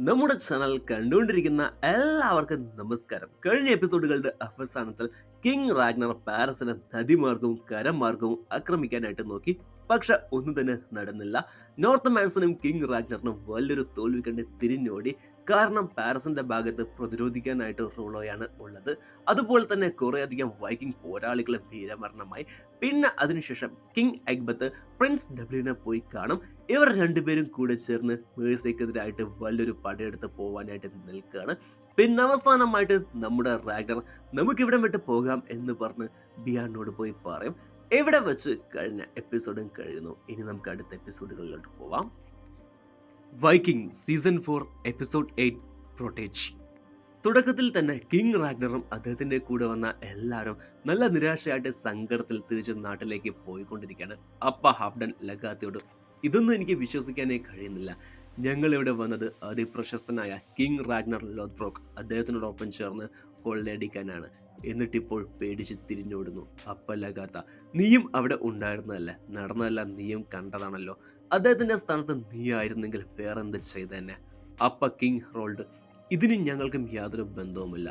നമ്മുടെ ചാനൽ കണ്ടുകൊണ്ടിരിക്കുന്ന എല്ലാവർക്കും നമസ്കാരം. കഴിഞ്ഞ എപ്പിസോഡുകളുടെ അവസാനത്തിൽ കിങ് റാഗ്നർ പാരസിനെ നദിമാർഗവും കരമാർഗവും ആക്രമിക്കാനായിട്ട് നോക്കി. പക്ഷെ ഒന്നും തന്നെ നടന്നില്ല. നോർത്ത് മാൻസനും കിങ് റാഗ്നറിനും വലിയൊരു തോൽവി കണ്ട് തിരിഞ്ഞോടി. കാരണം പാരസിന്റെ ഭാഗത്ത് പ്രതിരോധിക്കാനായിട്ട് റോളോയാണ് ഉള്ളത്. അതുപോലെ തന്നെ കുറേയധികം വൈക്കിംഗ് പോരാളികളും വീരമരണമായി. പിന്നെ അതിനുശേഷം കിങ് എഗ്ബത്ത് പ്രിൻസ് ഡബ്ല്യുവിനെ പോയി കാണും. ഇവർ രണ്ടുപേരും കൂടെ ചേർന്ന് മേഴ്സിക്കെതിരായിട്ട് വലിയൊരു പടയെടുത്ത് പോവാനായിട്ട് നിൽക്കുകയാണ്. പിന്നെ അവസാനമായിട്ട് നമ്മുടെ റാഗ്നർ നമുക്കിവിടെ വിട്ട് പോകാം എന്ന് പറഞ്ഞ് ബിയാനോട് പോയി പറയും. ഇവിടെ വെച്ച് കഴിഞ്ഞ എപ്പിസോഡും കഴിയുന്നു. ഇനി നമുക്ക് അടുത്ത എപ്പിസോഡുകളിലോട്ട് പോവാം. Viking season 4 episode 8 പ്രൊട്ടേജ്. തുടക്കത്തിൽ തന്നെ കിങ് റാഗ്നറും അദ്ദേഹത്തിന്റെ കൂടെ വന്ന എല്ലാവരും നല്ല നിരാശയായിട്ട് സങ്കടത്തിൽ തിരിച്ച് നാട്ടിലേക്ക് പോയിക്കൊണ്ടിരിക്കുകയാണ്. അപ്പ ഹാഫ്ഡൻ ലഗാത്തിയോട് ഇതൊന്നും എനിക്ക് വിശ്വസിക്കാനേ കഴിയുന്നില്ല. ഞങ്ങൾ ഇവിടെ വന്നത് അതിപ്രശസ്തനായ കിങ് റാഗ്നർ ലോത്ബ്രോക്ക് അദ്ദേഹത്തിനോടൊപ്പം ചേർന്ന് കൊള്ളയടിക്കാനാണ്. എന്നിട്ടിപ്പോൾ പേടിച്ച് തിരിഞ്ഞോടുന്നു. അപ്പ ലഗാത്ത, നീയും അവിടെ ഉണ്ടായിരുന്നതല്ലേ? നടന്നതല്ല നീയും കണ്ടതാണല്ലോ. അദ്ദേഹത്തിന്റെ സ്ഥാനത്ത് നീ ആയിരുന്നെങ്കിൽ വേറെന്ത് ചെയ്തന്നെ? അപ്പ കിങ് റോൾഡ്, ഇതിന് ഞങ്ങൾക്കും യാതൊരു ബന്ധവുമില്ല.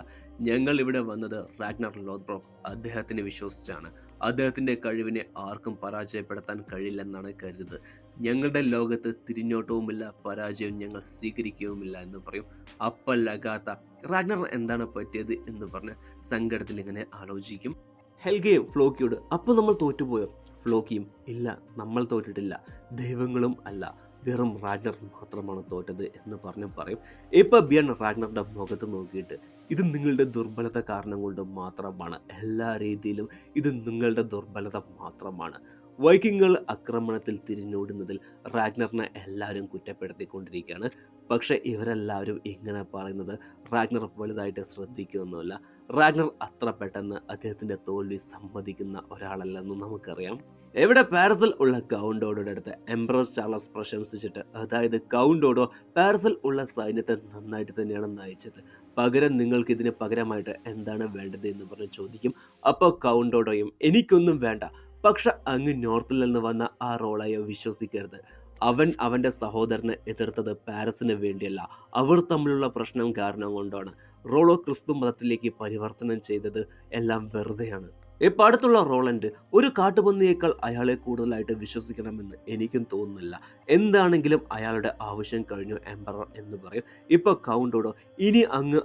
ഞങ്ങൾ ഇവിടെ വന്നത് റാഗ്നർ ലോത്ബ്രോക്ക് അദ്ദേഹത്തിനെ വിശ്വസിച്ചാണ്. അദ്ദേഹത്തിന്റെ കഴിവിനെ ആർക്കും പരാജയപ്പെടുത്താൻ കഴിയില്ലെന്നാണ് കരുതുന്നത്. ഞങ്ങളുടെ ലോകത്ത് തിരിഞ്ഞോട്ടവുമില്ല, പരാജയം ഞങ്ങൾ സ്വീകരിക്കുകയുമില്ല എന്ന് പറയും. അപ്പ ലഗാത്ത, റാഗ്നർ എന്താണ് പറ്റിയത് എന്ന് പറഞ്ഞ് സങ്കടത്തിൽ ഇങ്ങനെ ആലോചിക്കും. ഹെൽഗയും ഫ്ലോക്കിയോട്, അപ്പോൾ നമ്മൾ തോറ്റുപോയോ? ഫ്ലോക്കിയും, ഇല്ല, നമ്മൾ തോറ്റിട്ടില്ല, ദൈവങ്ങളും അല്ല, വെറും റാഗ്നർ മാത്രമാണ് തോറ്റത് എന്ന് പറയും. ഇപ്പൊ ബിയൺ റാഗ്നറുടെ മുഖത്ത് നോക്കിയിട്ട്, ഇത് നിങ്ങളുടെ ദുർബലത കാരണം കൊണ്ട് മാത്രമാണ്, എല്ലാ രീതിയിലും ഇത് നിങ്ങളുടെ ദുർബലത മാത്രമാണ്. വൈക്കിങ്ങൾ ആക്രമണത്തിൽ തിരിഞ്ഞോടുന്നതിൽ റാഗ്നറിനെ എല്ലാവരും കുറ്റപ്പെടുത്തിക്കൊണ്ടിരിക്കുകയാണ്. പക്ഷെ ഇവരെല്ലാവരും ഇങ്ങനെ പറയുന്നത് റാഗ്നർ വലുതായിട്ട് ശ്രദ്ധിക്കുകയൊന്നുമില്ല. റാഗ്നർ അത്ര പെട്ടെന്ന് അദ്ദേഹത്തിന്റെ തോൽവി സമ്മതിക്കുന്ന ഒരാളല്ലെന്നും നമുക്കറിയാം. എവിടെ പാരസിൽ ഉള്ള കൗണ്ടോഡോയുടെ അടുത്ത് എംബ്രോസ് ചാർലസ് പ്രശംസിച്ചിട്ട്, അതായത് കൗണ്ടോഡോ പാരസിൽ ഉള്ള സൈന്യത്തെ നന്നായിട്ട് തന്നെയാണ് നയിച്ചത്, പകരം നിങ്ങൾക്ക് ഇതിന് പകരമായിട്ട് എന്താണ് വേണ്ടത് എന്ന് പറഞ്ഞ് ചോദിക്കും. അപ്പോൾ കൗണ്ടോഡോയും, എനിക്കൊന്നും വേണ്ട, പക്ഷെ അങ്ങ് നോർത്തിൽ നിന്ന് വന്ന ആ റോളയോ വിശ്വസിക്കരുത്. അവൻ അവൻ്റെ സഹോദരനെ എതിർത്തത് പാരസിന് വേണ്ടിയല്ല, അവർ തമ്മിലുള്ള പ്രശ്നം കാരണം കൊണ്ടാണ്. റോളോ ക്രിസ്തു മതത്തിലേക്ക് പരിവർത്തനം ചെയ്തത് എല്ലാം വെറുതെയാണ്. ഇപ്പം അടുത്തുള്ള റോളൻഡ് ഒരു കാട്ടുപന്നിയേക്കാൾ അയാളെ കൂടുതലായിട്ട് വിശ്വസിക്കണമെന്ന് എനിക്കും തോന്നുന്നില്ല. എന്താണെങ്കിലും അയാളുടെ ആവശ്യം കഴിഞ്ഞു എംപറർ എന്ന് പറയും. ഇപ്പൊ കൗണ്ടോഡോ, ഇനി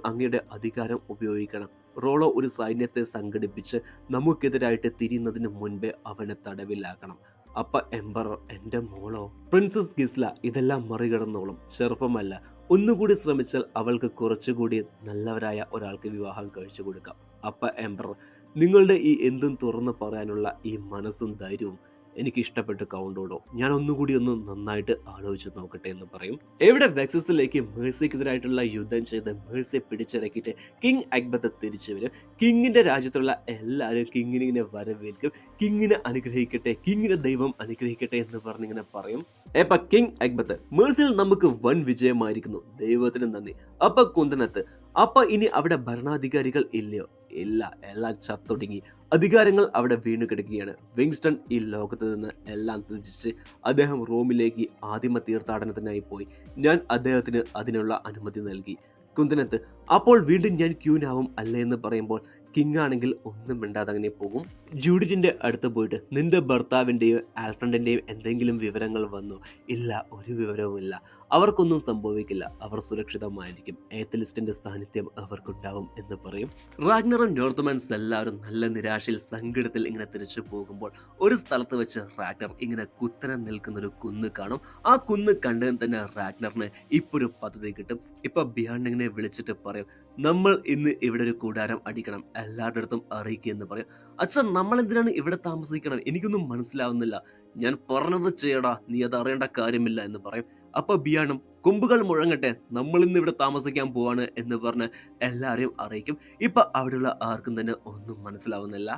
അങ്ങയുടെ അധികാരം ഉപയോഗിക്കണം. റോളോ ഒരു സൈന്യത്തെ സംഘടിപ്പിച്ച് നമുക്കെതിരായിട്ട് തിരിയുന്നതിന് മുൻപേ അവനെ തടവിലാക്കണം. അപ്പ എംപറർ, എൻ്റെ മോളോ? പ്രിൻസസ് ഗിസ്ല ഇതെല്ലാം മറികടന്നോളും, ചെറുപ്പമല്ല, ഒന്നുകൂടി ശ്രമിച്ചാൽ അവൾക്ക് കുറച്ചുകൂടി നല്ലവരായ ഒരാൾക്ക് വിവാഹം കഴിച്ചു കൊടുക്കാം. അപ്പ എംപറർ, നിങ്ങളുടെ ഈ എന്തും തുറന്നു പറയാനുള്ള ഈ മനസ്സും ധൈര്യവും എനിക്ക് ഇഷ്ടപ്പെട്ടു കൗണ്ടോഡോ. ഞാൻ ഒന്നുകൂടി നന്നായിട്ട് ആലോചിച്ച് നോക്കട്ടെ എന്ന് പറയും. എവിടെ വെക്സസിലേക്ക് മേഴ്സിക്കെതിരായിട്ടുള്ള യുദ്ധം ചെയ്ത് മേഴ്സിയെ പിടിച്ചടക്കിയിട്ട് കിങ് എഗ്ബത്ത് തിരിച്ചു വരും. കിങ്ങിന്റെ രാജ്യത്തുള്ള എല്ലാവരും കിങ്ങിനെ വരവേൽക്കും. കിങ്ങിനെ അനുഗ്രഹിക്കട്ടെ, കിങ്ങിനെ ദൈവം അനുഗ്രഹിക്കട്ടെ എന്ന് പറഞ്ഞിങ്ങനെ പറയും. എപ്പ കിങ് എഗ്ബത്ത്, മേഴ്സിൽ നമുക്ക് വൻ വിജയമായിരിക്കുന്നു, ദൈവത്തിന് നന്ദി. അപ്പ കുന്തനത്ത്, അപ്പ ഇനി അവിടെ ഭരണാധികാരികൾ ഇല്ലയോ? ഇല്ല, എല്ലാം ചത്തൊടുങ്ങി, അധികാരങ്ങൾ അവിടെ വീണു കിടക്കുകയാണ്. വിങ്സ്റ്റൺ ഈ ലോകത്ത് നിന്ന് എല്ലാം ത്യജിച്ച് അദ്ദേഹം റോമിലേക്ക് ആദിമ തീർത്ഥാടനത്തിനായി പോയി. ഞാൻ അദ്ദേഹത്തിന് അതിനുള്ള അനുമതി നൽകി. കുന്തനത്ത്, അപ്പോൾ വീണ്ടും ഞാൻ ക്യൂനാവും അല്ലേ എന്ന് പറയുമ്പോൾ കിങ് ആണെങ്കിൽ ഒന്നും മിണ്ടാതെ അങ്ങനെ പോകും. ജൂഡിറ്റിന്റെ അടുത്ത് പോയിട്ട്, നിന്റെ ഭർത്താവിൻ്റെയോ ആൽഫ്രണ്ടിൻ്റെയോ എന്തെങ്കിലും വിവരങ്ങൾ വന്നോ? ഇല്ല, ഒരു വിവരവുമില്ല. അവർക്കൊന്നും സംഭവിക്കില്ല, അവർ സുരക്ഷിതമായിരിക്കും, ഏത്തലിസ്റ്റിന്റെ സാന്നിധ്യം അവർക്കുണ്ടാവും എന്ന് പറയും. റാഗ്നറും നോർത്തുമാൻസ് എല്ലാവരും നല്ല നിരാശയിൽ സങ്കടത്തിൽ ഇങ്ങനെ തിരിച്ചു പോകുമ്പോൾ ഒരു സ്ഥലത്ത് വെച്ച് റാഗ്നർ ഇങ്ങനെ കുത്തനെ നിൽക്കുന്നൊരു കുന്ന് കാണും. ആ കുന്ന് കണ്ടതിന് തന്നെ റാഗ്നറിന് ഇപ്പോൾ ഒരു പദ്ധതി കിട്ടും. ഇപ്പൊ ബിയാണ്ടിങ്ങിനെ വിളിച്ചിട്ട് പറയും, നമ്മൾ ഇന്ന് ഇവിടെ ഒരു കൂടാരം അടിക്കണം, എല്ലാവരുടെ അടുത്തും അറിയിക്കുക എന്ന് പറയും. അച്ഛൻ, നമ്മൾ എന്തിനാണ് ഇവിടെ താമസിക്കണം? എനിക്കൊന്നും മനസ്സിലാവുന്നില്ല. ഞാൻ പറഞ്ഞത് ചെയ്യടാ, നീ അത് അറിയേണ്ട കാര്യമില്ല എന്ന് പറയും. അപ്പൊ ബിയാണും, കൊമ്പുകൾ മുഴങ്ങട്ടെ, നമ്മൾ ഇന്ന് ഇവിടെ താമസിക്കാൻ പോവാണ് എന്ന് പറഞ്ഞ് എല്ലാവരെയും അറിയിക്കും. ഇപ്പൊ അവിടെയുള്ള ആർക്കും തന്നെ ഒന്നും മനസ്സിലാവുന്നില്ല.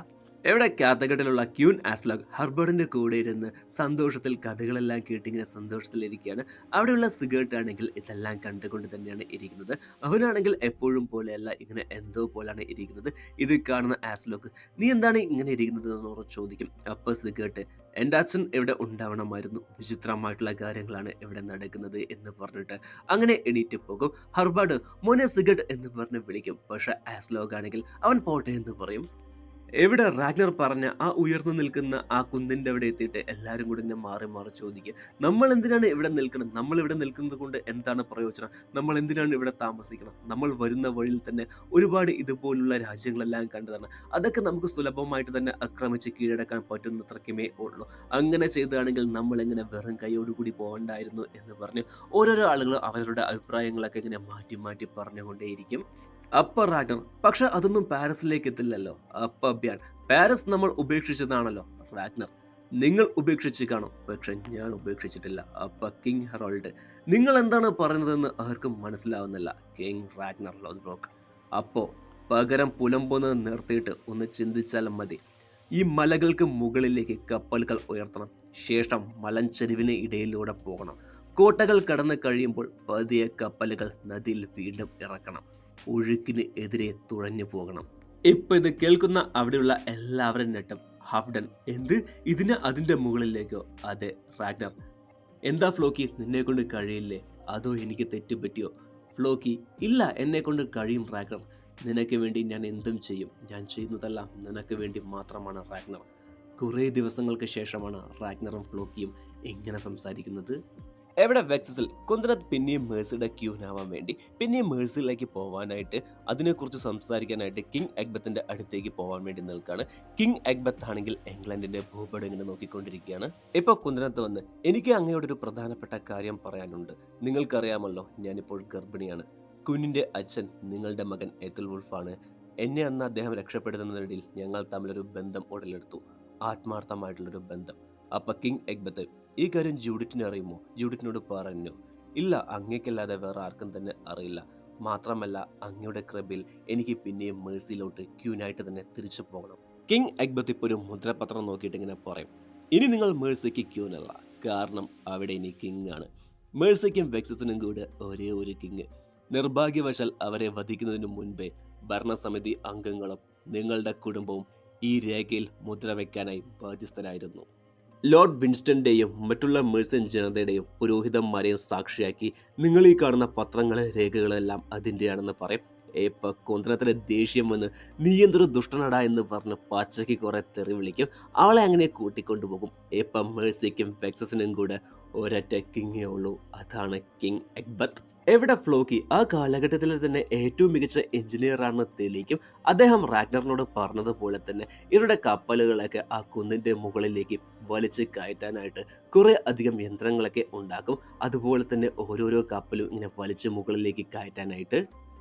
എവിടെ കാത്തഘട്ടിലുള്ള ക്യൂൻ ആസ്ലോഗ് ഹർബർഡിന്റെ കൂടെ ഇരുന്ന് സന്തോഷത്തിൽ കഥകളെല്ലാം കേട്ടിങ്ങനെ സന്തോഷത്തിലിരിക്കുകയാണ്. അവിടെയുള്ള സിഗരറ്റ് ആണെങ്കിൽ ഇതെല്ലാം കണ്ടുകൊണ്ട് തന്നെയാണ് ഇരിക്കുന്നത്. അവനാണെങ്കിൽ എപ്പോഴും പോലെയല്ല, ഇങ്ങനെ എന്തോ പോലാണ് ഇരിക്കുന്നത്. ഇത് കാണുന്ന ആസ്ലോഗ്, നീ എന്താണ് ഇങ്ങനെ ഇരിക്കുന്നത് എന്നോട് ചോദിക്കും. അപ്പൊ സിഗരറ്റ്, എൻ്റെ അച്ഛൻ ഇവിടെ ഉണ്ടാവണമായിരുന്നു, വിചിത്രമായിട്ടുള്ള കാര്യങ്ങളാണ് ഇവിടെ നടക്കുന്നത് എന്ന് പറഞ്ഞിട്ട് അങ്ങനെ എണീറ്റ് പോകും. ഹർബർഡ്, മോനെ സിഗരറ്റ് എന്ന് പറഞ്ഞ് വിളിക്കും. പക്ഷെ ആസ്ലോഗ് ആണെങ്കിൽ അവൻ പോട്ടെ എന്ന് പറയും. എവിടെ റാഗ്നർ പറഞ്ഞ ആ ഉയർന്നു നിൽക്കുന്ന ആ കുന്നിൻ്റെ അവിടെ എത്തിയിട്ട് എല്ലാവരും കൂടി ഇങ്ങനെ മാറി മാറി ചോദിക്കുക, നമ്മൾ എന്തിനാണ് ഇവിടെ നിൽക്കണം, നമ്മൾ ഇവിടെ നിൽക്കുന്നത് കൊണ്ട് എന്താണ് പ്രയോജനം, നമ്മൾ എന്തിനാണ് ഇവിടെ താമസിക്കണം, നമ്മൾ വരുന്ന വഴിയിൽ തന്നെ ഒരുപാട് ഇതുപോലുള്ള രാജ്യങ്ങളെല്ലാം കണ്ടതാണ്, അതൊക്കെ നമുക്ക് സുലഭമായിട്ട് തന്നെ ആക്രമിച്ച് കീഴടക്കാൻ പറ്റുന്നത്രയ്ക്കുമേ ഉള്ളൂ, അങ്ങനെ ചെയ്താണെങ്കിൽ നമ്മൾ എങ്ങനെ വെറും കൈയോടുകൂടി പോകണ്ടായിരുന്നു എന്ന് പറഞ്ഞ് ഓരോരോ ആളുകൾ അവരുടെ അഭിപ്രായങ്ങളൊക്കെ ഇങ്ങനെ മാറ്റി മാറ്റി പറഞ്ഞുകൊണ്ടേയിരിക്കും. അപ്പ റാഗ്നർ, പക്ഷെ അതൊന്നും പാരീസിലേക്ക് എത്തില്ലല്ലോ. അപ്പ ബ്യാൻ, പാരീസ് നമ്മൾ ഉപേക്ഷിച്ചതാണല്ലോ. റാഗ്നർ, നിങ്ങൾ ഉപേക്ഷിച്ച് കാണും, പക്ഷെ ഞാൻ ഉപേക്ഷിച്ചിട്ടില്ല. അപ്പ കിങ് ഹെറോൾഡ്, നിങ്ങൾ എന്താണ് പറയുന്നതെന്ന് ആർക്കും മനസ്സിലാവുന്നില്ല. കിങ് റാഗ്നർ ലോത്ബ്രോക്ക്, അപ്പോ പകരം പുലമ്പൊന്ന് നിർത്തിയിട്ട് ഒന്ന് ചിന്തിച്ചാൽ മതി. ഈ മലകൾക്ക് മുകളിലേക്ക് കപ്പലുകൾ ഉയർത്തണം, ശേഷം മലഞ്ചെരിവിന് ഇടയിലൂടെ പോകണം, കോട്ടകൾ കടന്നു കഴിയുമ്പോൾ പതിയെ കപ്പലുകൾ നദിയിൽ വീണ്ടും ഇറക്കണം, ഒഴുക്കിന് എതിരെ തുഴഞ്ഞു പോകണം. ഇപ്പൊ ഇത് കേൾക്കുന്ന അവിടെയുള്ള എല്ലാവരും നെട്ടും. ഹാഫ്ഡൻ, എന്ത്, ഇതിന് അതിന്റെ മുകളിലേക്കോ? അതെ റാഗ്നർ. എന്താ ഫ്ലോക്കി, നിന്നെ കൊണ്ട് കഴിയില്ലേ, അതോ എനിക്ക് തെറ്റുപറ്റിയോ? ഫ്ലോക്കി, ഇല്ല, എന്നെ കൊണ്ട് കഴിയും റാഗ്നർ, നിനക്ക് വേണ്ടി ഞാൻ എന്തും ചെയ്യും, ഞാൻ ചെയ്യുന്നതെല്ലാം നിനക്ക് വേണ്ടി മാത്രമാണ് റാഗ്നർ. കുറേ ദിവസങ്ങൾക്ക് ശേഷമാണ് റാഗ്നറും ഫ്ലോക്കിയും ഇങ്ങനെ സംസാരിക്കുന്നത്. എവിടെ വെക്സസിൽ കുന്ദ്രത് പിന്നെയും മേഴ്സിയുടെ ക്യൂനാവാൻ വേണ്ടി പിന്നെയും മേഴ്സിലേക്ക് പോകാനായിട്ട് അതിനെക്കുറിച്ച് സംസാരിക്കാനായിട്ട് കിങ് എഗ്ബത്തിന്റെ അടുത്തേക്ക് പോകാൻ വേണ്ടി നിൽക്കുകയാണ്. കിങ് എഗ്ബത്ത് ആണെങ്കിൽ ഇംഗ്ലണ്ടിന്റെ ഭൂപടം ഇങ്ങനെ നോക്കിക്കൊണ്ടിരിക്കുകയാണ്. ഇപ്പോൾ കുന്ദ്രത്ത് വന്ന്, എനിക്ക് അങ്ങയോടൊരു പ്രധാനപ്പെട്ട കാര്യം പറയാനുണ്ട്. നിങ്ങൾക്കറിയാമല്ലോ, ഞാനിപ്പോൾ ഗർഭിണിയാണ്. കുഞ്ഞിന്റെ അച്ഛൻ നിങ്ങളുടെ മകൻ എത്തുൽ വുൾഫാണ്. എന്നെ അന്ന് അദ്ദേഹം രക്ഷപ്പെടുത്തുന്നതിനിടയിൽ ഞങ്ങൾ തമ്മിലൊരു ബന്ധം ഉടലെടുത്തു, ആത്മാർത്ഥമായിട്ടുള്ളൊരു ബന്ധം. അപ്പൊ കിങ് എഗ്ബത്ത്, ഈ കാര്യം ജൂഡിറ്റിനെ അറിയുമോ? ജൂഡിറ്റിനോട് പറഞ്ഞു. ഇല്ല, അങ്ങേക്കല്ലാതെ വേറെ ആർക്കും തന്നെ അറിയില്ല. മാത്രമല്ല, അങ്ങയുടെ ക്രബിൽ എനിക്ക് പിന്നെയും മേഴ്സിയിലോട്ട് ക്യൂനായിട്ട് തന്നെ തിരിച്ചു പോകണം. കിങ് എഗ്ബത്ത് ഇപ്പോൾ ഒരു മുദ്രപത്രം നോക്കിയിട്ട് ഇങ്ങനെ പറയും, ഇനി നിങ്ങൾ മേഴ്സിക്ക് ക്യൂനല്ല, കാരണം അവിടെ ഇനി കിങ് ആണ്. മേഴ്സിക്കും വെക്സസിനും കൂടെ ഒരേ ഒരു കിങ്. നിർഭാഗ്യവശാൽ അവരെ വധിക്കുന്നതിന് മുൻപേ ഭരണസമിതി അംഗങ്ങളും നിങ്ങളുടെ കുടുംബവും ഈ രേഖയിൽ മുദ്ര വയ്ക്കാനായി ബാധ്യസ്ഥരായിരുന്നു. ലോർഡ് വിൻസ്റ്റന്റെയും മറ്റുള്ള മേഴ്സൻ ജനതയുടെയും പുരോഹിതന്മാരെയും സാക്ഷിയാക്കി നിങ്ങൾ ഈ കാണുന്ന പത്രങ്ങളെ രേഖകളെല്ലാം അതിൻ്റെയാണെന്ന് പറയും. ഇപ്പൊ കുന്ത്രത്തിന് ദേഷ്യം വന്ന്, നീ എന്തൊരു ദുഷ്ടനടാ എന്ന് പറഞ്ഞ് പാച്ചയ്ക്ക് കുറെ തെറി വിളിക്കും. അവളെ അങ്ങനെ കൂട്ടിക്കൊണ്ടുപോകും. ഇപ്പം മേഴ്സിക്കും വെക്സസിനും കൂടെ ഒരൊറ്റ കിങ്ങേ ഉള്ളൂ, അതാണ് കിങ് എഗ്ബത്ത്. എവിടെ ഫ്ലോക്കി ആ കാലഘട്ടത്തിൽ തന്നെ ഏറ്റവും മികച്ച എഞ്ചിനീയർ ആണെന്ന് തെളിയിക്കും. അദ്ദേഹം റാഗ്നറിനോട് പറഞ്ഞതുപോലെ തന്നെ ഇവരുടെ കപ്പലുകളൊക്കെ ആ കുന്നിന്റെ മുകളിലേക്ക് വലിച്ച് കയറ്റാനായിട്ട് കുറെ അധികം യന്ത്രങ്ങളൊക്കെ ഉണ്ടാക്കും. അതുപോലെ തന്നെ ഓരോരോ കപ്പലും ഇങ്ങനെ വലിച്ച് മുകളിലേക്ക് കയറ്റാനായിട്ട്.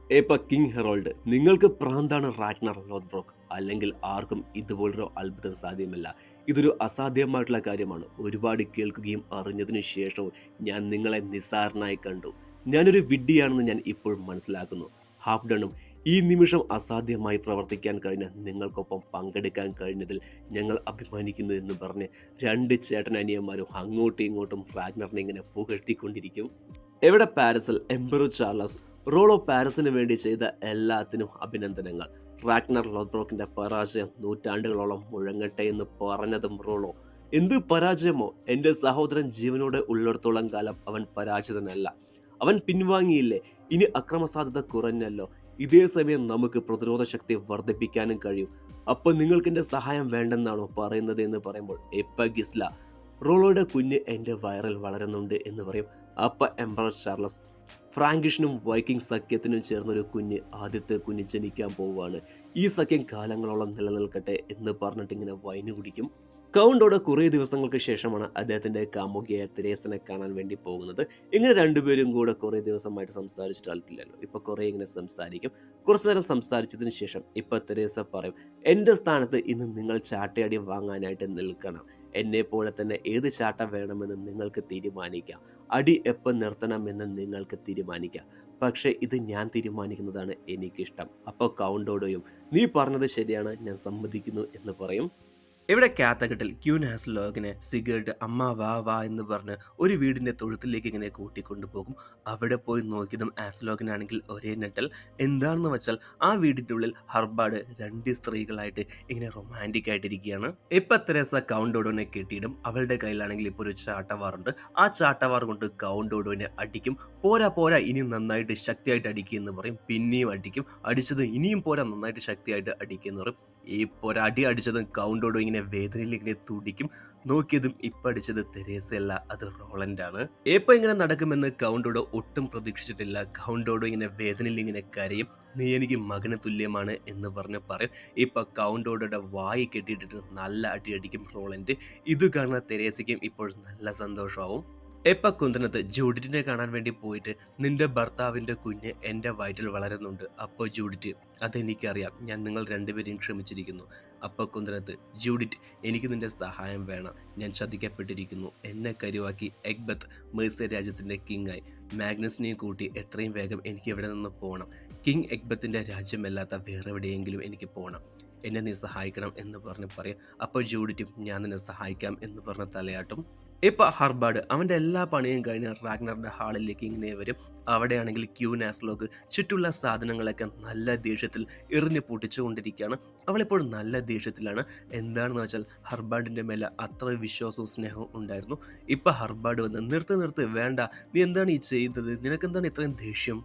ഏപ്പ കിങ് ഹെറോൾഡ്, നിങ്ങൾക്ക് പ്രാന്താണ് റാഗ്നർ ലോത്ബ്രോക്ക്, അല്ലെങ്കിൽ ആർക്കും ഇതുപോലൊരു അത്ഭുതം സാധ്യമല്ല. ഇതൊരു അസാധ്യമായിട്ടുള്ള കാര്യമാണ്. ഒരുപാട് കേൾക്കുകയും അറിഞ്ഞതിനു ശേഷവും ഞാൻ നിങ്ങളെ നിസ്സാരനായി കണ്ടു. ഞാനൊരു വിഡ്ഢിയാണെന്ന് ഞാൻ ഇപ്പോൾ മനസ്സിലാക്കുന്നു. ഹാഫ്ഡണും, ഈ നിമിഷം അസാധ്യമായി പ്രവർത്തിക്കാൻ കഴിഞ്ഞ നിങ്ങൾക്കൊപ്പം പങ്കെടുക്കാൻ കഴിഞ്ഞതിൽ ഞങ്ങൾ അഭിമാനിക്കുന്നു എന്ന് പറഞ്ഞ് രണ്ട് ചേട്ടനനിയന്മാരും അങ്ങോട്ടും ഇങ്ങോട്ടും റാഗ്നറിനെ ഇങ്ങനെ പുകഴ്ത്തിക്കൊണ്ടിരിക്കും. എവിടെ പാരീസിൽ എംപറർ ചാർലസ്, റോളോ പാരീസിന് വേണ്ടി ചെയ്ത എല്ലാത്തിനും അഭിനന്ദനങ്ങൾ. റാഗ്നർ ലോത്ബ്രോക്കിന്റെ പരാജയം നൂറ്റാണ്ടുകളോളം മുഴങ്ങട്ടെ എന്ന് പറഞ്ഞതും റോളോ. എന്ത് പരാജയമോ? എൻ്റെ സഹോദരൻ ജീവനോടെ ഉള്ളിടത്തോളം കാലം അവൻ പരാജിതനല്ല. അവൻ പിൻവാങ്ങിയില്ലേ? ഇനി അക്രമസാധ്യത കുറഞ്ഞല്ലോ. ഇതേ സമയം നമുക്ക് പ്രതിരോധ ശക്തി വർദ്ധിപ്പിക്കാനും കഴിയും. അപ്പൊ നിങ്ങൾക്ക് എൻ്റെ സഹായം വേണ്ടെന്നാണോ പറയുന്നത് എന്ന് പറയുമ്പോൾ എപ്പ ഗിസ്ല, റോളോയുടെ കുഞ്ഞ് എൻ്റെ വയറിൽ വളരുന്നുണ്ട് എന്ന് പറയും. അപ്പ എംപറർ ചാർലസ്, ഫ്രാങ്കിഷിനും വൈക്കിംഗ് സഖ്യത്തിനും ചേർന്നൊരു കുഞ്ഞ്, ആദ്യത്തെ കുഞ്ഞ് ജനിക്കാൻ പോവുകയാണ്. ഈ സഖ്യം കാലങ്ങളോളം നിലനിൽക്കട്ടെ എന്ന് പറഞ്ഞിട്ട് ഇങ്ങനെ വൈന് കുടിക്കും. കൗണ്ടോടെ കുറേ ദിവസങ്ങൾക്ക് ശേഷമാണ് അദ്ദേഹത്തിന്റെ കാമുകിയായ തെരേസനെ കാണാൻ വേണ്ടി പോകുന്നത്. ഇങ്ങനെ രണ്ടുപേരും കൂടെ കുറേ ദിവസമായിട്ട് സംസാരിച്ചിട്ടില്ലല്ലോ. ഇപ്പൊ കുറേ ഇങ്ങനെ സംസാരിക്കും. കുറച്ചു നേരം സംസാരിച്ചതിന് ശേഷം ഇപ്പൊ തെരേസ പറയും, എൻ്റെ സ്ഥാനത്ത് ഇന്ന് നിങ്ങൾ ചാട്ടയടി വാങ്ങാനായിട്ട് നിൽക്കണം. എന്നെ പോലെ തന്നെ ഏത് ചാട്ട വേണമെന്ന് നിങ്ങൾക്ക് തീരുമാനിക്കാം. അടി എപ്പോൾ നിർത്തണമെന്ന് നിങ്ങൾക്ക് തീരുമാനിക്കാം. പക്ഷേ ഇത് ഞാൻ തീരുമാനിക്കുന്നതാണ് എനിക്കിഷ്ടം. അപ്പോൾ കൗണ്ടോടോയും നീ പറഞ്ഞത് ശരിയാണ്, ഞാൻ സമ്മതിക്കുന്നു എന്ന് പറയും. ഇവിടെ കാത്തഘട്ടിൽ ക്യൂൻ ഹാസ്ലോഗിനെ സിഗരറ്റ് അമ്മ വാ വാ എന്ന് പറഞ്ഞ് ഒരു വീടിൻ്റെ തൊഴുത്തിലേക്ക് ഇങ്ങനെ കൂട്ടിക്കൊണ്ടുപോകും. അവിടെ പോയി നോക്കിയതും ആസ്ലോഗിനാണെങ്കിൽ ഒരേ നെട്ടൽ. എന്താണെന്ന് വെച്ചാൽ ആ വീടിൻ്റെ ഉള്ളിൽ ഹർബാഡ് രണ്ട് സ്ത്രീകളായിട്ട് ഇങ്ങനെ റൊമാൻറ്റിക് ആയിട്ടിരിക്കുകയാണ്. ഇപ്പം തെരേസ കൗണ്ടോഡോനെ കെട്ടിയിടും. അവളുടെ കയ്യിലാണെങ്കിൽ ഇപ്പോൾ ഒരു ചാട്ടവാറുണ്ട്. ആ ചാട്ടവാർ കൊണ്ട് കൗണ്ടോഡോനെ അടിക്കും. പോരാ പോരാ ഇനിയും നന്നായിട്ട് ശക്തിയായിട്ട് അടിക്കുക എന്ന് പറയും. പിന്നെയും അടിക്കും. അടിച്ചത് ഇനിയും പോരാ നന്നായിട്ട് ശക്തിയായിട്ട് അടിക്കുക എന്ന് പറയും. ഈ ഒരടി അടിച്ചതും കൗണ്ടോഡോ ഇങ്ങനെ വേദനയിൽ ഇങ്ങനെ തുടിക്കും. നോക്കിയതും ഇപ്പം അടിച്ചത് തെരേസയല്ല, അത് റോളൻഡാണ്. എപ്പോൾ ഇങ്ങനെ നടക്കുമെന്ന് കൗണ്ടോഡോ ഒട്ടും പ്രതീക്ഷിച്ചിട്ടില്ല. കൗണ്ടോഡോ ഇങ്ങനെ വേദനയിൽ ഇങ്ങനെ കരയും. നീ എനിക്ക് മകന് തുല്യമാണ് എന്ന് പറഞ്ഞ് പറയും. ഇപ്പം കൗണ്ടോഡോയുടെ വായി കെട്ടിയിട്ടിട്ട് നല്ല അടി അടിക്കും റോളൻഡ്. ഇത് കാണുന്ന തെരേസയ്ക്കും ഇപ്പോൾ നല്ല സന്തോഷമാവും. എപ്പ കുന്തനത്ത് ജൂഡിറ്റിനെ കാണാൻ വേണ്ടി പോയിട്ട് നിന്റെ ഭർത്താവിൻ്റെ കുഞ്ഞ് എൻ്റെ വയറ്റിൽ വളരുന്നുണ്ട്. അപ്പോൾ ജൂഡിറ്റ്, അതെനിക്കറിയാം, ഞാൻ നിങ്ങൾ രണ്ടുപേരെയും ക്ഷമിച്ചിരിക്കുന്നു. അപ്പോൾ കുന്തനത്ത്, ജൂഡിറ്റ് എനിക്ക് നിന്റെ സഹായം വേണം, ഞാൻ ചതിക്കപ്പെട്ടിരിക്കുന്നു. എന്നെ കരുവാക്കി എഗ്ബത്ത് മേഴ്സിയ രാജ്യത്തിൻ്റെ കിങ്ങായി. മാഗ്നസിനെയും കൂട്ടി എത്രയും വേഗം എനിക്ക് ഇവിടെ നിന്ന് പോകണം. കിങ് എഗ്ബത്തിൻ്റെ രാജ്യമല്ലാത്ത വേറെ എവിടെയെങ്കിലും എനിക്ക് പോകണം. എന്നെ നീ സഹായിക്കണം എന്ന് പറഞ്ഞ് പറയും. അപ്പോൾ ജൂഡിറ്റും ഞാൻ നിന്നെ സഹായിക്കാം എന്ന് പറഞ്ഞ് തലയാട്ടും. ഇപ്പം ഹർബാഡ് അവൻ്റെ എല്ലാ പണിയും കഴിഞ്ഞ് റാഗ്നറുടെ ഹാളിലേക്ക് ഇങ്ങനെ വരും. അവിടെയാണെങ്കിൽ ക്യൂൻ ആസ്ലോഗ് ചുറ്റുള്ള സാധനങ്ങളൊക്കെ നല്ല ദേഷ്യത്തിൽ എറിഞ്ഞ് പൊട്ടിച്ചുകൊണ്ടിരിക്കുകയാണ്. അവളിപ്പോൾ നല്ല ദേഷ്യത്തിലാണ്. എന്താണെന്ന് വെച്ചാൽ ഹർബാഡിൻ്റെ മേലെ അത്ര വിശ്വാസവും സ്നേഹവും ഉണ്ടായിരുന്നു. ഇപ്പം ഹർബാഡ് വന്ന് നിർത്ത് വേണ്ട, നീ എന്താണ് ഈ ചെയ്തത്, നിനക്കെന്താണ് ഇത്രയും ദേഷ്യം?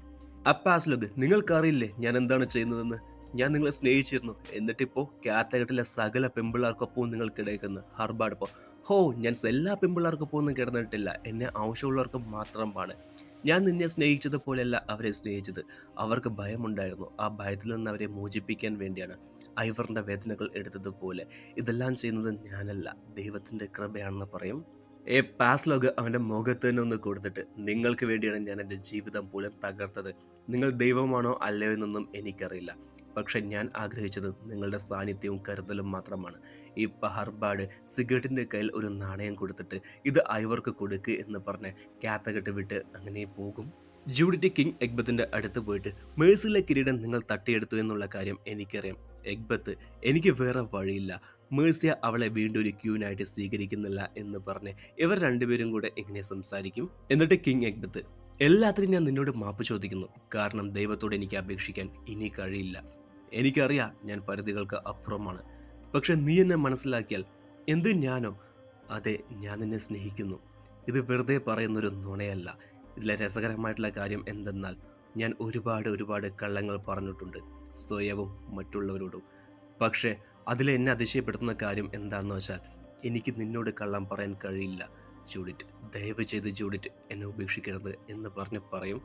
അപ്പം ആസ്ലോഗ്, നിങ്ങൾക്കറിയില്ലേ ഞാൻ എന്താണ് ചെയ്യുന്നതെന്ന്? ഞാൻ നിങ്ങളെ സ്നേഹിച്ചിരുന്നു, എന്നിട്ടിപ്പോൾ കാത്തഘട്ടിലെ സകല പെമ്പിള്ളാർക്കൊപ്പവും നിങ്ങൾ കിടക്കുന്നു. ഹർബാഡ് ഇപ്പോൾ, ഹോ, ഞാൻ എല്ലാ പെമ്പിള്ളാർക്കൊപ്പം ഒന്നും കിടന്നിട്ടില്ല, എന്നെ ആവശ്യമുള്ളവർക്ക് മാത്രമാണ്. ഞാൻ നിന്നെ സ്നേഹിച്ചതുപോലെയല്ല അവരെ സ്നേഹിച്ചത്. അവർക്ക് ഭയമുണ്ടായിരുന്നു, ആ ഭയത്തിൽ നിന്ന് അവരെ മോചിപ്പിക്കാൻ വേണ്ടിയാണ് ഐവറിൻ്റെ വേദനകൾ എടുത്തതുപോലെ. ഇതെല്ലാം ചെയ്യുന്നത് ഞാനല്ല, ദൈവത്തിൻ്റെ കൃപയാണെന്ന് പറയും. പാസ്ലോഗ് അവൻ്റെ മുഖത്ത് തന്നെ ഒന്ന് കൊടുത്തിട്ട്, നിങ്ങൾക്ക് വേണ്ടിയാണ് ഞാൻ എൻ്റെ ജീവിതം പോലും തകർത്തത്. നിങ്ങൾ ദൈവമാണോ അല്ലയോ എന്നൊന്നും എനിക്കറിയില്ല, പക്ഷെ ഞാൻ ആഗ്രഹിച്ചത് നിങ്ങളുടെ സാന്നിധ്യവും കരുതലും മാത്രമാണ്. ഈ ഹർബാഡ് സിഗരറ്റിൻ്റെ കയ്യിൽ ഒരു നാണയം കൊടുത്തിട്ട് ഇത് ഐവർക്ക് കൊടുക്കുക എന്ന് പറഞ്ഞ് കാത്തകെട്ട് വിട്ട് അങ്ങനെ പോകും. ജൂഡിറ്റി കിങ് എഗ്ബത്തിൻ്റെ അടുത്ത് പോയിട്ട്, മേഴ്സിലെ കിരീടം നിങ്ങൾ തട്ടിയെടുത്തു എന്നുള്ള കാര്യം എനിക്കറിയാം എഗ്ബത്ത്, എനിക്ക് വേറെ വഴിയില്ല. മേഴ്സിയ അവളെ വീണ്ടും ഒരു ക്യൂനായിട്ട് സ്വീകരിക്കുന്നില്ല എന്ന് പറഞ്ഞ് ഇവർ രണ്ടുപേരും കൂടെ ഇങ്ങനെ സംസാരിക്കും. എന്നിട്ട് കിങ് എഗ്ബത്ത്, എല്ലാത്തിനും ഞാൻ നിന്നോട് മാപ്പ് ചോദിക്കുന്നു, കാരണം ദൈവത്തോട് എനിക്ക് അപേക്ഷിക്കാൻ ഇനി കഴിയില്ല. എനിക്കറിയാം ഞാൻ പരിധികൾക്ക് അപ്പുറമാണ്, പക്ഷെ നീ എന്നെ മനസ്സിലാക്കിയാൽ. എന്ത് ഞാനോ? അതെ, ഞാൻ നിന്നെ സ്നേഹിക്കുന്നു. ഇത് വെറുതെ പറയുന്നൊരു നുണയല്ല. ഇതിലെ രസകരമായിട്ടുള്ള കാര്യം എന്തെന്നാൽ ഞാൻ ഒരുപാട് കള്ളങ്ങൾ പറഞ്ഞിട്ടുണ്ട്, സ്വയവും മറ്റുള്ളവരോടും. പക്ഷേ അതിലെന്നെ അതിശയപ്പെടുത്തുന്ന കാര്യം എന്താണെന്ന് വെച്ചാൽ എനിക്ക് നിന്നോട് കള്ളം പറയാൻ കഴിയില്ല ജൂഡിറ്റ്. ദയവ് ചെയ്ത് ജൂഡിറ്റ് എന്നെ ഉപേക്ഷിക്കരുത് എന്ന് പറഞ്ഞ് പറയും.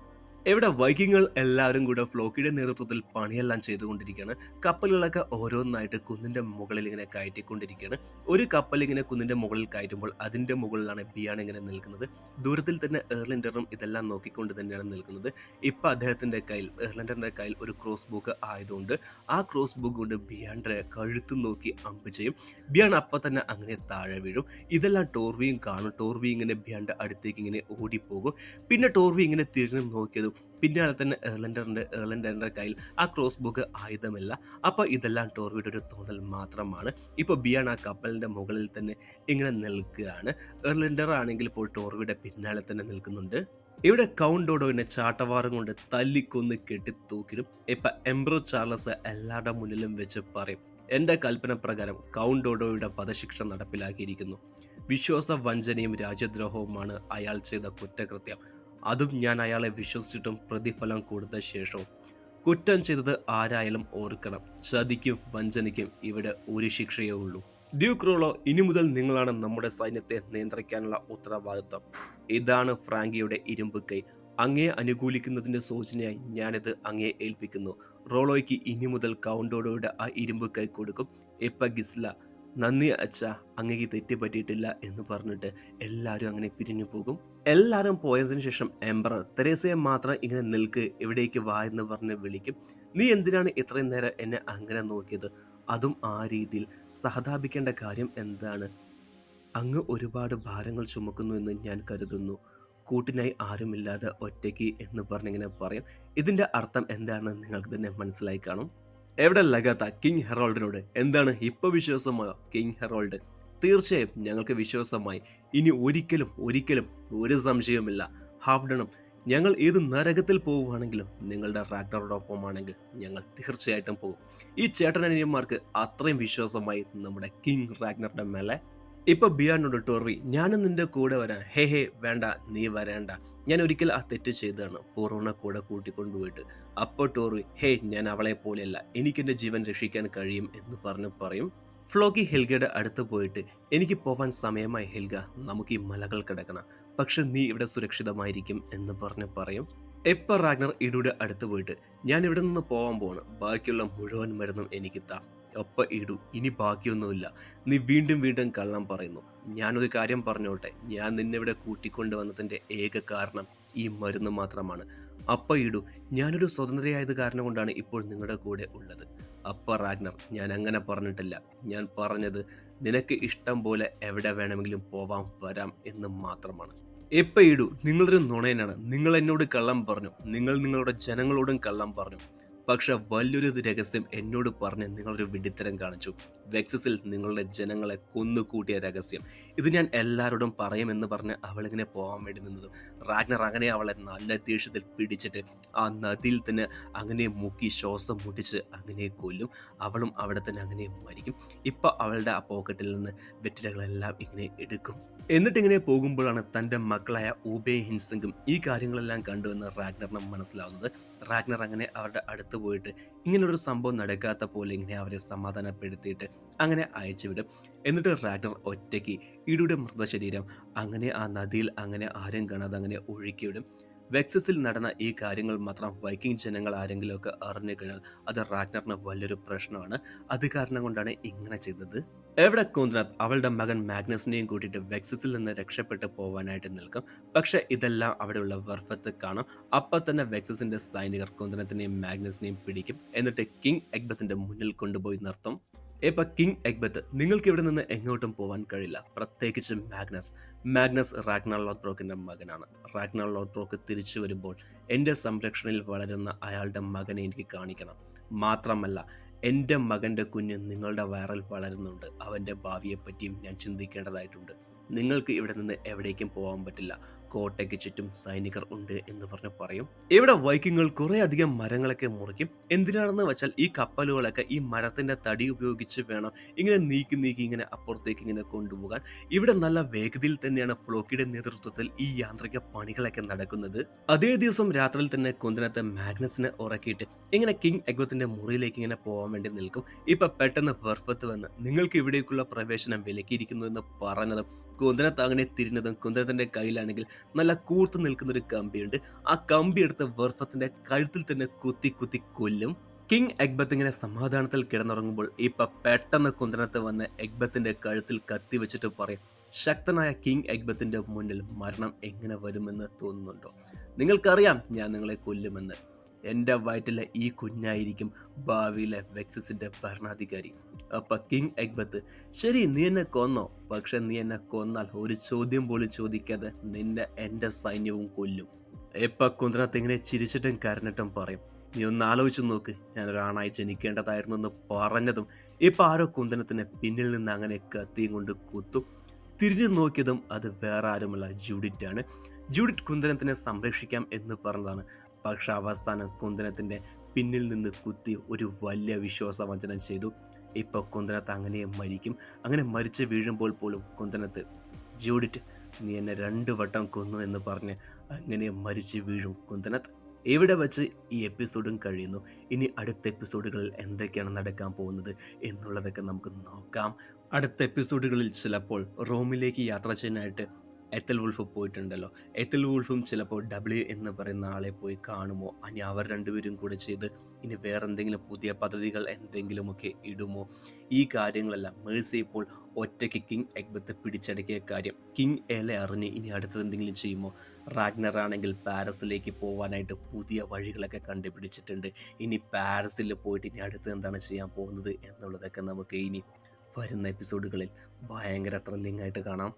ഇവിടെ വൈക്കിങ്ങൾ എല്ലാവരും കൂടെ ഫ്ലോക്കിയുടെ നേതൃത്വത്തിൽ പണിയെല്ലാം ചെയ്തുകൊണ്ടിരിക്കുകയാണ്. കപ്പലുകളൊക്കെ ഓരോന്നായിട്ട് കുന്നിൻ്റെ മുകളിൽ ഇങ്ങനെ കയറ്റിക്കൊണ്ടിരിക്കുകയാണ്. ഒരു കപ്പൽ ഇങ്ങനെ കുന്നിൻ്റെ മുകളിൽ കയറ്റുമ്പോൾ അതിൻ്റെ മുകളിലാണ് ബിയാൻ ഇങ്ങനെ നിൽക്കുന്നത്. ദൂരത്തിൽ തന്നെ എർലിൻഡറും ഇതെല്ലാം നോക്കിക്കൊണ്ട് തന്നെയാണ് നിൽക്കുന്നത്. ഇപ്പം അദ്ദേഹത്തിൻ്റെ കയ്യിൽ, എർലിൻഡറിൻ്റെ കയ്യിൽ ഒരു ക്രോസ് ബുക്ക് ആയതുകൊണ്ട് ആ ക്രോസ് ബുക്ക് കൊണ്ട് ബിയാൻ്റെ കഴുത്ത് നോക്കി അമ്പ് ചെയ്യും. ബിയാൻ അപ്പം തന്നെ അങ്ങനെ താഴെ വീഴും. ഇതെല്ലാം ടോർവിയും കാണും. ടോർവി ഇങ്ങനെ ബിയാൻ്റെ അടുത്തേക്ക് ഇങ്ങനെ ഓടിപ്പോകും. പിന്നെ ടോർവി ഇങ്ങനെ തിരിഞ്ഞു നോക്കിയതും പിന്നാലെ തന്നെ എർലൻഡറിൻ്റെ കയ്യിൽ ആ ക്രോസ് ബുക്ക് ആയുധമില്ല. അപ്പോൾ ഇതെല്ലാം ടോർവിയുടെ ഒരു തോന്നൽ മാത്രമാണ്. ഇപ്പോൾ ബിയാൻ ആ കപ്പലിൻ്റെ മുകളിൽ തന്നെ ഇങ്ങനെ നിൽക്കുകയാണ്. എർലൻഡർ ആണെങ്കിൽ ഇപ്പോൾ ടോർവിയുടെ പിന്നാലെ തന്നെ നിൽക്കുന്നുണ്ട്. ഇവിടെ കൗണ്ടോഡോവിനെ ചാട്ടവാറും കൊണ്ട് തല്ലിക്കൊന്ന് കെട്ടി തൂക്കിടും. ഇപ്പം എംബ്രോ ചാർലസ് എല്ലാവരുടെ മുന്നിലും വെച്ച് പറയും, എൻ്റെ കൽപ്പന പ്രകാരം കൗണ്ടോഡോയുടെ വധശിക്ഷ നടപ്പിലാക്കിയിരിക്കുന്നു. വിശ്വാസ വഞ്ചനയും രാജ്യദ്രോഹവുമാണ് അയാൾ ചെയ്ത കുറ്റകൃത്യം. അതും ഞാൻ അയാളെ വിശ്വസിച്ചിട്ടും പ്രതിഫലം കൊടുത്ത ശേഷവും. കുറ്റം ചെയ്തത് ആരായാലും ഓർക്കണം, ചതിക്കും വഞ്ചനയ്ക്കും ഇവിടെ ഒരു ശിക്ഷയേ ഉള്ളൂ. ഡ്യൂക്ക് റോളോ, ഇനി മുതൽ നിങ്ങളാണ് നമ്മുടെ സൈന്യത്തെ നിയന്ത്രിക്കാനുള്ള ഉത്തരവാദിത്വം. ഇതാണ് ഫ്രാങ്കിയുടെ ഇരുമ്പ് കൈ. അങ്ങയെ അനുകൂലിക്കുന്നതിൻ്റെ സൂചനയായി ഞാനിത് അങ്ങയെ ഏൽപ്പിക്കുന്നു. റോളോയ്ക്ക് ഇനി മുതൽ കൗണ്ടോഡോയുടെ ആ ഇരുമ്പ് കൈ കൊടുക്കും. ഇപ്പ ഗിസ്ല, നന്ദി അച്ഛ, അങ്ങേക്ക് തെറ്റ് പറ്റിയിട്ടില്ല എന്ന് പറഞ്ഞിട്ട് എല്ലാവരും അങ്ങനെ പിരിഞ്ഞു പോകും. എല്ലാവരും പോയതിനു ശേഷം എംബറർ തെരേസയെ മാത്രം ഇങ്ങനെ നിൽക്ക്, എവിടേക്ക് വാ എന്ന് പറഞ്ഞ് വിളിക്കും. നീ എന്തിനാണ് ഇത്രയും നേരം എന്നെ അങ്ങനെ നോക്കിയത്? അതും ആ രീതിയിൽ. സഹതാപിക്കേണ്ട കാര്യം എന്താണ്? അങ്ങ് ഒരുപാട് ഭാരങ്ങൾ ചുമക്കുന്നു എന്ന് ഞാൻ കരുതുന്നു. കൂട്ടിനായി ആരുമില്ലാതെ ഒറ്റയ്ക്ക് എന്ന് പറഞ്ഞിങ്ങനെ പറയും. ഇതിന്റെ അർത്ഥം എന്താണെന്ന് നിങ്ങൾക്ക് തന്നെ മനസ്സിലായി കാണും. എവിടെ ലഗാത്ത കിങ് ഹെറോൾഡിനോട് എന്താണ് ഇപ്പൊ വിശ്വാസമായോ കിങ് ഹെറോൾഡ്? തീർച്ചയായും ഞങ്ങൾക്ക് വിശ്വാസമായി. ഇനി ഒരിക്കലും ഒരിക്കലും ഒരു സംശയവുമില്ല. ഹാഫ്ഡണും ഞങ്ങൾ ഏത് നരകത്തിൽ പോവുകയാണെങ്കിലും നിങ്ങളുടെ റാഗ്നറോടൊപ്പമാണെങ്കിൽ ഞങ്ങൾ തീർച്ചയായിട്ടും പോകും. ഈ ചേട്ടനനിയന്മാർക്ക് അത്രയും വിശ്വാസമായി നമ്മുടെ കിങ് റാഗ്നറുടെ മേലെ. ഇപ്പൊ ബിയാനോട് ടോറി ഞാനും നിന്റെ കൂടെ വരാം. ഹേ ഹേ വേണ്ട, നീ വരേണ്ട, ഞാൻ ഒരിക്കൽ ആ തെറ്റ് ചെയ്തതാണ് പൂർവ്വനെ കൂടെ കൂട്ടിക്കൊണ്ടുപോയിട്ട്. അപ്പോൾ ടോറി ഹേ ഞാൻ അവളെ പോലെയല്ല, എനിക്കെന്റെ ജീവൻ രക്ഷിക്കാൻ കഴിയും എന്ന് പറയും. ഫ്ലോക്കി ഹെൽഗയുടെ അടുത്ത് പോയിട്ട് എനിക്ക് പോവാൻ സമയമായി ഹെൽഗ, നമുക്ക് ഈ മലകൾ കിടക്കണം, പക്ഷെ നീ ഇവിടെ സുരക്ഷിതമായിരിക്കും എന്ന് പറയും. എപ്പ റാഗ്നർ ഇഡുയുടെ അടുത്ത് പോയിട്ട് ഞാൻ ഇവിടെ നിന്ന് പോവാൻ പോവാണ്, ബാക്കിയുള്ള മുഴുവൻ മരുന്നും എനിക്ക് താ. ഒപ്പ ഇടു ഇനി ബാക്കിയൊന്നുമില്ല, നീ വീണ്ടും വീണ്ടും കള്ളം പറയുന്നു. ഞാനൊരു കാര്യം പറഞ്ഞോട്ടെ, ഞാൻ നിന്നെ ഇവിടെ കൂട്ടിക്കൊണ്ടുവന്നതിന്റെ ഏക കാരണം ഈ മരുന്ന് മാത്രമാണ്. അപ്പ ഇടു ഞാനൊരു സ്വതന്ത്രയായത് കാരണം കൊണ്ടാണ് ഇപ്പോൾ നിങ്ങളുടെ കൂടെ ഉള്ളത്. അപ്പ റാഗ്നർ ഞാൻ അങ്ങനെ പറഞ്ഞിട്ടില്ല, ഞാൻ പറഞ്ഞത് നിനക്ക് ഇഷ്ടം പോലെ എവിടെ വേണമെങ്കിലും പോവാം വരാം എന്ന് മാത്രമാണ്. എപ്പ ഇടു നിങ്ങളൊരു നുണയനാണ്, നിങ്ങൾ എന്നോട് കള്ളം പറഞ്ഞു, നിങ്ങൾ നിങ്ങളുടെ ജനങ്ങളോടും കള്ളം പറഞ്ഞു. പക്ഷെ വലിയൊരു രഹസ്യം എന്നോട് പറഞ്ഞ് നിങ്ങളൊരു വിഡിത്തരം കാണിച്ചു. വെക്സസിൽ നിങ്ങളുടെ ജനങ്ങളെ കൊന്നുകൂട്ടിയ രഹസ്യം. ഇത് ഞാൻ എല്ലാവരോടും പറയുമെന്ന് പറഞ്ഞ് അവളിങ്ങനെ പോകാൻ വേണ്ടി നിന്നതും റാഗ്നർ അങ്ങനെ അവളെ നല്ല ദേഷ്യത്തിൽ പിടിച്ചിട്ട് ആ നദിയിൽ തന്നെ അങ്ങനെ മുക്കി ശ്വാസം മുട്ടിച്ച് അങ്ങനെ കൊല്ലും. അവളും അവിടെ തന്നെ അങ്ങനെ മരിക്കും. ഇപ്പം അവളുടെ ആ പോക്കറ്റിൽ നിന്ന് വെറ്റിലകളെല്ലാം ഇങ്ങനെ എടുക്കും. എന്നിട്ടിങ്ങനെ പോകുമ്പോഴാണ് തൻ്റെ മക്കളായ ഊബേ ഹിൻസിംഗും ഈ കാര്യങ്ങളെല്ലാം കണ്ടുവെന്ന് റാഗ്നറിന് മനസ്സിലാവുന്നത്. റാഗ്നർ അങ്ങനെ അവരുടെ അടുത്ത് പോയിട്ട് ഇങ്ങനൊരു സംഭവം നടക്കാത്ത പോലെ ഇങ്ങനെ അവരെ സമാധാനപ്പെടുത്തിയിട്ട് അങ്ങനെ അയച്ചുവിടും. എന്നിട്ട് റാഗ്നർ ഒറ്റയ്ക്ക് ഇടിയുടെ മൃതശരീരം അങ്ങനെ ആ നദിയിൽ അങ്ങനെ ആരും കാണാതെ അങ്ങനെ ഒഴുക്കിവിടും. വെക്സസിൽ നടന്ന ഈ കാര്യങ്ങൾ മാത്രം വൈക്കിംഗ് ജനങ്ങൾ ആരെങ്കിലുമൊക്കെ അറിഞ്ഞു കഴിഞ്ഞാൽ അത് റാഗ്നറിന് വലിയൊരു പ്രശ്നമാണ്. അത് കാരണം കൊണ്ടാണ് ഇങ്ങനെ ചെയ്തത്. എവിടെ കോന്ത്രാത്ത് അവളുടെ മകൻ മാഗ്നസിനെയും കൂട്ടിയിട്ട് വെക്സസിൽ നിന്ന് രക്ഷപ്പെട്ടു പോവാനായിട്ട് നിൽക്കും. പക്ഷെ ഇതെല്ലാം അവിടെയുള്ള വെർഫത്ത് കാണും. അപ്പം തന്നെ വെക്സസിന്റെ സൈനികർ കോന്ത്രാത്തിനെയും മാഗ്നസിനെയും പിടിക്കും. എന്നിട്ട് കിങ് എഗ്ബത്തിന്റെ മുന്നിൽ കൊണ്ടുപോയി നിർത്തും. ഇപ്പൊ കിങ് എഗ്ബത്ത് നിങ്ങൾക്ക് ഇവിടെ നിന്ന് എങ്ങോട്ടും പോവാൻ കഴിയില്ല, പ്രത്യേകിച്ച് മാഗ്നസ് റാഗ്നർ ലോത്ബ്രോക്കിന്റെ മകനാണ്. റാഗ്നർ ലോത്ബ്രോക്ക് തിരിച്ചു വരുമ്പോൾ എൻ്റെ സംരക്ഷണയിൽ വളരുന്ന അയാളുടെ മകനെ എനിക്ക് കാണിക്കണം. മാത്രമല്ല എൻ്റെ മകൻ്റെ കുഞ്ഞ് നിങ്ങളുടെ വയറിൽ വളരുന്നുണ്ട്, അവൻ്റെ ഭാവിയെപ്പറ്റിയും ഞാൻ ചിന്തിക്കേണ്ടതായിട്ടുണ്ട്. നിങ്ങൾക്ക് ഇവിടെ നിന്ന് എവിടേക്കും പോകാൻ പറ്റില്ല, കോട്ടയ്ക്ക് ചുറ്റും സൈനികർ ഉണ്ട് എന്ന് പറയും. ഇവിടെ വൈക്കിങ്ങൾ കുറെ അധികം മരങ്ങളൊക്കെ മുറിക്കും. എന്തിനാണെന്ന് വെച്ചാൽ ഈ കപ്പലുകളൊക്കെ ഈ മരത്തിന്റെ തടി ഉപയോഗിച്ച് വേണം ഇങ്ങനെ നീക്കി ഇങ്ങനെ അപ്പുറത്തേക്ക് ഇങ്ങനെ കൊണ്ടുപോകാൻ. ഇവിടെ നല്ല വേഗതയിൽ തന്നെയാണ് ഫ്ലോക്കിയുടെ നേതൃത്വത്തിൽ ഈ യാന്ത്രിക പണികളൊക്കെ നടക്കുന്നത്. അതേ ദിവസം രാത്രിയിൽ തന്നെ കൊന്തനത്തെ മാഗ്നസിനെ ഉറക്കിയിട്ട് ഇങ്ങനെ കിങ് എഗ്ബത്തിന്റെ മുറിയിലേക്ക് ഇങ്ങനെ പോകാൻ വേണ്ടി നിൽക്കും. ഇപ്പൊ പെട്ടെന്ന് വെർഫത്ത് വന്ന് നിങ്ങൾക്ക് ഇവിടേക്കുള്ള പ്രവേശനം വിലക്കിയിരിക്കുന്നു എന്ന് പറഞ്ഞതും കുന്തനത്ത് അങ്ങനെ തിരിഞ്ഞതും കുന്തനത്തിന്റെ കയ്യിലാണെങ്കിൽ നല്ല കൂർത്ത് നിൽക്കുന്ന ഒരു കമ്പിയുണ്ട്. ആ കമ്പി എടുത്ത് വെർഫത്തിന്റെ കഴുത്തിൽ തന്നെ കുത്തി കൊല്ലും. കിങ് എഗ്ബത്ത് ഇങ്ങനെ സമാധാനത്തിൽ കിടന്നുറങ്ങുമ്പോൾ ഇപ്പൊ പെട്ടെന്ന് കുന്തനത്ത് വന്ന് എഗ്ബത്തിന്റെ കഴുത്തിൽ കത്തി വെച്ചിട്ട് പറയും, ശക്തനായ കിങ് എഗ്ബത്തിന്റെ മുന്നിൽ മരണം എങ്ങനെ വരുമെന്ന് തോന്നുന്നുണ്ടോ? നിങ്ങൾക്കറിയാം ഞാൻ നിങ്ങളെ കൊല്ലുമെന്ന്. എൻ്റെ വയറ്റിലെ ഈ കുഞ്ഞായിരിക്കും ഭാവിയിലെ വെക്സസിന്റെ ഭരണാധികാരി. അപ്പൊ കിങ് എഗ്ബത്ത് ശരി നീ എന്നെ കൊന്നോ, പക്ഷെ നീ എന്നെ കൊന്നാൽ ഒരു ചോദ്യം പോലും ചോദിക്കാതെ നിന്നെ എൻ്റെ സൈന്യവും കൊല്ലും. ഇപ്പൊ കുന്തനത്ത് ഇങ്ങനെ ചിരിച്ചിട്ടും കരഞ്ഞിട്ടും പറയും, നീ ഒന്ന് ആലോചിച്ച് നോക്ക്, ഞാനൊരാണായി ജനിക്കേണ്ടതായിരുന്നു എന്ന് പറഞ്ഞതും ഇപ്പൊ ആരോ കുന്തനത്തിന് പിന്നിൽ നിന്ന് അങ്ങനെ കത്തിയും കൊണ്ട് കുത്തും. തിരിഞ്ഞു നോക്കിയതും അത് വേറെ ആരുമല്ല, ജൂഡിറ്റ് ആണ്. ജൂഡിറ്റ് കുന്തനത്തിനെ സംരക്ഷിക്കാം എന്ന് പറഞ്ഞതാണ്. പക്ഷെ അവസാനം കുന്തനത്തിന്റെ പിന്നിൽ നിന്ന് കുത്തി ഒരു വലിയ വിശ്വാസവഞ്ചനം ചെയ്തു. ഇപ്പൊ കുന്തനത്ത് അങ്ങനെ മരിക്കും. അങ്ങനെ മരിച്ച് വീഴുമ്പോൾ പോലും കുന്തനത്ത് ജൂഡിറ്റ് നീ എന്നെ 2 വട്ടം കൊന്നു എന്ന് പറഞ്ഞ് അങ്ങനെ മരിച്ച് വീഴും കുന്തനത്ത്. ഇവിടെ വെച്ച് ഈ എപ്പിസോഡും കഴിയുന്നു. ഇനി അടുത്ത എപ്പിസോഡുകളിൽ എന്തൊക്കെയാണ് നടക്കാൻ പോകുന്നത് എന്നുള്ളതൊക്കെ നമുക്ക് നോക്കാം. അടുത്ത എപ്പിസോഡുകളിൽ ചിലപ്പോൾ റോമിലേക്ക് യാത്ര ചെയ്യാനായിട്ട് എത്തൽ വുൾഫ് പോയിട്ടുണ്ടല്ലോ, എത്തൽ വുൾഫും ചിലപ്പോൾ ഡബ്ല്യു എന്ന് പറയുന്ന ആളെ പോയി കാണുമോ, ഇനി അവർ രണ്ടുപേരും കൂടെ ചെയ്ത് ഇനി വേറെ എന്തെങ്കിലും പുതിയ പദ്ധതികൾ എന്തെങ്കിലുമൊക്കെ ഇടുമോ? ഈ കാര്യങ്ങളെല്ലാം മേഴ്സി ഇപ്പോൾ ഒറ്റയ്ക്ക് കിങ് എഗ്ബത്ത് പിടിച്ചടക്കിയ കാര്യം കിങ് എലെ അറിഞ്ഞ് ഇനി അടുത്തത് എന്തെങ്കിലും ചെയ്യുമോ? റാഗ്നർ ആണെങ്കിൽ പാരീസിലേക്ക് പോകാനായിട്ട് പുതിയ വഴികളൊക്കെ കണ്ടുപിടിച്ചിട്ടുണ്ട്. ഇനി പാരീസിൽ പോയിട്ട് ഇനി അടുത്ത് എന്താണ് ചെയ്യാൻ പോകുന്നത് എന്നുള്ളതൊക്കെ നമുക്ക് ഇനി വരുന്ന എപ്പിസോഡുകളിൽ ഭയങ്കര ത്രില്ലിംഗ് ആയിട്ട് കാണാം.